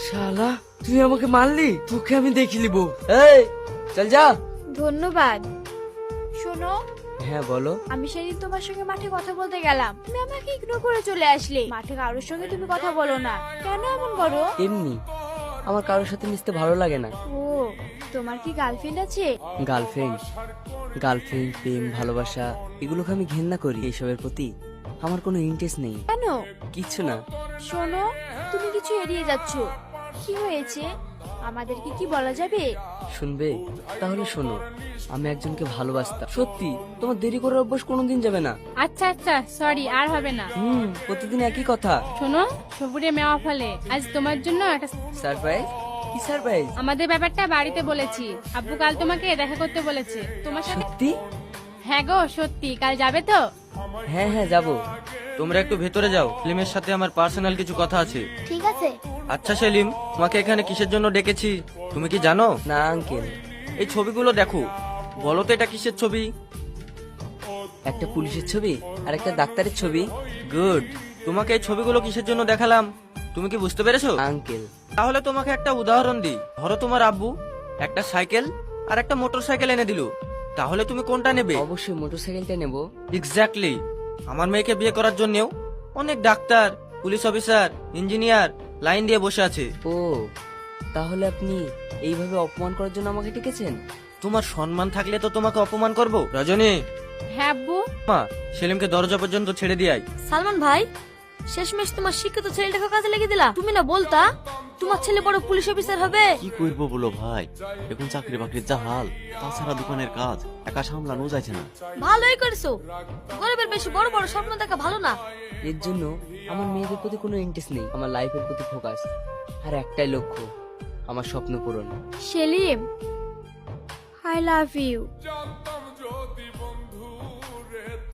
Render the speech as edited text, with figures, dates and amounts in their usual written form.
শালা তুই আমাকে মারলি, তোকে আমি দেখি লিবো। এই চল যা। ধন্যবাদ। শোনো, হ্যাঁ বলো। আমি সেদিন তোমার সঙ্গে মাঠে কথা বলতে গেলাম, তুমি আমাকে ইগনোর করে চলে আসলে। মাঠে কারোর সঙ্গে তুমি কথা বলো না, কেন এমন করো? এমনি আমার কারোর সাথে মিশতে ভালো লাগে না। ও, তোমার কি গার্লফ্রেন্ড আছে? গার্লফ্রেন্ড গার্লফ্রেন্ড প্রেম ভালোবাসা এগুলোকে আমি ঘেন্না করি। এইসবের প্রতি আমার কোনো ইন্টারেস্ট নেই। কেন? কিচ্ছু না। শোনো, তুমি কিছু এড়িয়ে যাচ্ছ। কি হয়েছে, আমাদেরকে কি বলা যাবে? শুনবে? তাহলে শোনো, আমি একজনকে ভালোবাসতাম। সত্যি, তোমার দেরি করার অভ্যাস কোনোদিন যাবে না। আচ্ছা আচ্ছা, সরি, আর হবে না। প্রতিদিন একই কথা। শোনো, সবুরে মেওয়া ফলে আজ তোমার জন্য একটা সারপ্রাইজ? কি সারপ্রাইজ? আমাদের ব্যাপারটা বাড়িতে বলেছি। আব্বু কাল তোমাকে দেখা করতে বলেছে তোমার সাথে। সত্যি? হ্যাঁ গো সত্যি, কাল যাবে তো? হ্যাঁ হ্যাঁ যাবো। তোমরা একটু ভেতরে যাও, সেলিমের সাথে আমার পার্সোনাল কিছু কথা আছে। ঠিক আছে। আচ্ছা সেলিম, তোমাকে এখানে কিসের জন্য ডেকেছি তুমি কি জানো? না আঙ্কেল। এই ছবিগুলো দেখো, বলো তো এটা কিসের ছবি? একটা পুলিশের ছবি আর একটা ডাক্তারের ছবি। গুড। তোমাকে এই ছবিগুলো কিসের জন্য দেখালাম তুমি কি বুঝতে পেরেছো? আঙ্কেল তাহলে তোমাকে একটা উদাহরণ দিই। ধরো তোমার আব্বু একটা সাইকেল আর একটা মোটর সাইকেল এনে দিল, তাহলে তুমি কোনটা নেবে? অবশ্যই মোটরসাইকেলটা নেব। এক্স্যাক্টলি। আমার মেয়েকে বিয়ে করার জন্যও অনেক doctor, police officer, engineer line দিয়ে বসে আছে। ও, তাহলে আপনি এইভাবে অপমান করার জন্য আমাকে ডেকেছেন? তোমার সম্মান থাকলে তো তোমাকে অপমান করব। রজনী, হ্যাঁ আব্বু। মা সেলিমকে দরজা পর্যন্ত ছেড়ে দিয়ে আয়। সালমান ভাই, শেষমেশ তোমার শিক্ষিত ছেলেটাকে কাজে লেগে দিলা। তুমি না বলতা তোমার ছেলে বড় পুলিশ অফিসার হবে? কি করবো বলো ভাই, এখন চাকরি বাকরির যা হাল, তাছাড়া দোকানের কাজ একা সামলানো যাচ্ছে না। ভালোই করেছো, গরিবের বেশি বড় বড় স্বপ্ন দেখা ভালো না। এর জন্য আমার মেয়েদের প্রতি কোনো ইন্টারেস্ট নেই। আমার লাইফের প্রতি ফোকাস, আর একটাই লক্ষ্য, আমার স্বপ্ন পূরণ। Selim, I love you.